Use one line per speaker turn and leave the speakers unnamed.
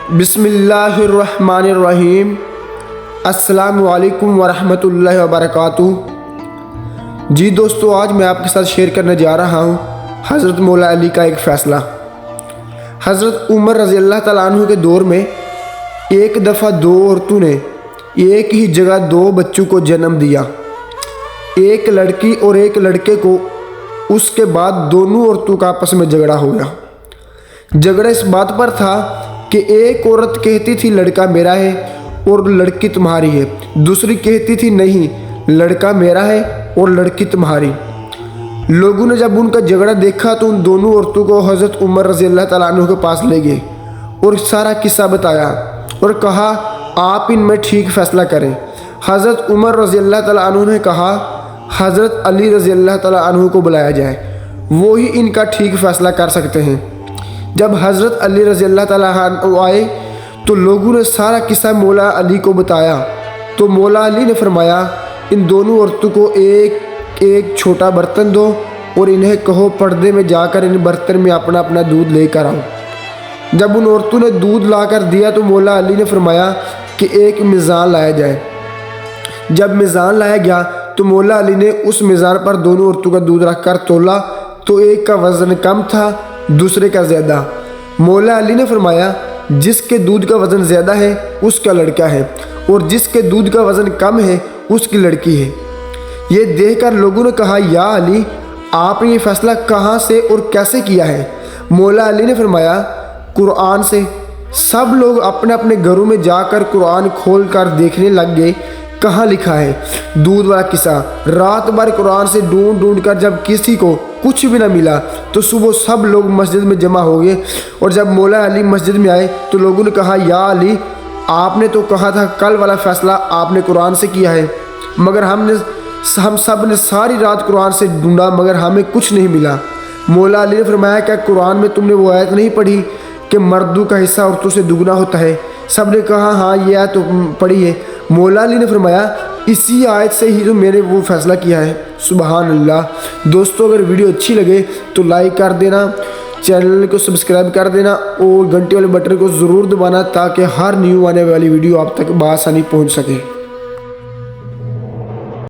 بسم اللہ الرحمن الرحیم۔ السلام علیکم ورحمۃ اللہ وبرکاتہ۔ جی دوستو، آج میں آپ کے ساتھ شیئر کرنے جا رہا ہوں حضرت مولا علی کا ایک فیصلہ۔ حضرت عمر رضی اللہ تعالیٰ عنہ کے دور میں ایک دفعہ دو عورتوں نے ایک ہی جگہ دو بچوں کو جنم دیا، ایک لڑکی اور ایک لڑکے کو۔ اس کے بعد دونوں عورتوں کا آپس میں جھگڑا ہو گیا۔ جھگڑا اس بات پر تھا کہ ایک عورت کہتی تھی لڑکا میرا ہے اور لڑکی تمہاری ہے، دوسری کہتی تھی نہیں لڑکا میرا ہے اور لڑکی تمہاری۔ لوگوں نے جب ان کا جھگڑا دیکھا تو ان دونوں عورتوں کو حضرت عمر رضی اللہ تعالیٰ عنہ کے پاس لے گئے اور سارا قصہ بتایا اور کہا آپ ان میں ٹھیک فیصلہ کریں۔ حضرت عمر رضی اللہ تعالیٰ عنہ نے کہا حضرت علی رضی اللہ تعالیٰ عنہ کو بلایا جائے، وہی ان کا ٹھیک فیصلہ کر سکتے ہیں۔ جب حضرت علی رضی اللہ تعالیٰ عنہ آئے تو لوگوں نے سارا قصہ مولا علی کو بتایا، تو مولا علی نے فرمایا ان دونوں عورتوں کو ایک ایک چھوٹا برتن دو اور انہیں کہو پردے میں جا کر ان برتن میں اپنا اپنا دودھ لے کر آؤ۔ جب ان عورتوں نے دودھ لا کر دیا تو مولا علی نے فرمایا کہ ایک میزان لایا جائے۔ جب میزان لایا گیا تو مولا علی نے اس میزان پر دونوں عورتوں کا دودھ رکھ کر تولا تو ایک کا وزن کم تھا، دوسرے کا زیادہ۔ مولا علی نے فرمایا جس کے دودھ کا وزن زیادہ ہے اس کا لڑکا ہے اور جس کے دودھ کا وزن کم ہے اس کی لڑکی ہے۔ یہ دیکھ کر لوگوں نے کہا یا علی، آپ نے یہ فیصلہ کہاں سے اور کیسے کیا ہے؟ مولا علی نے فرمایا قرآن سے۔ سب لوگ اپنے اپنے گھروں میں جا کر قرآن کھول کر دیکھنے لگ گئے کہاں لکھا ہے دودھ والا قصہ۔ رات بھر قرآن سے ڈھونڈ ڈھونڈ کر جب کسی کو کچھ بھی نہ ملا تو صبح سب لوگ مسجد میں جمع ہو گئے، اور جب مولا علی مسجد میں آئے تو لوگوں نے کہا یا علی، آپ نے تو کہا تھا کل والا فیصلہ آپ نے قرآن سے کیا ہے، مگر ہم سب نے ساری رات قرآن سے ڈھونڈا مگر ہمیں کچھ نہیں ملا۔ مولا علی نے فرمایا کیا قرآن میں تم نے وہ آیت نہیں پڑھی کہ مردوں کا حصہ عورتوں سے دگنا ہوتا ہے؟ سب نے کہا ہاں یہ آیت تو پڑھی ہے۔ مولا علی نے فرمایا اسی آیت سے ہی تو میں نے وہ فیصلہ کیا ہے۔ سبحان اللہ۔ دوستو، اگر ویڈیو اچھی لگے تو لائک کر دینا، چینل کو سبسکرائب کر دینا اور گھنٹی والے بٹن کو ضرور دبانا تاکہ ہر نیو آنے والی ویڈیو آپ تک بآسانی پہنچ سکے۔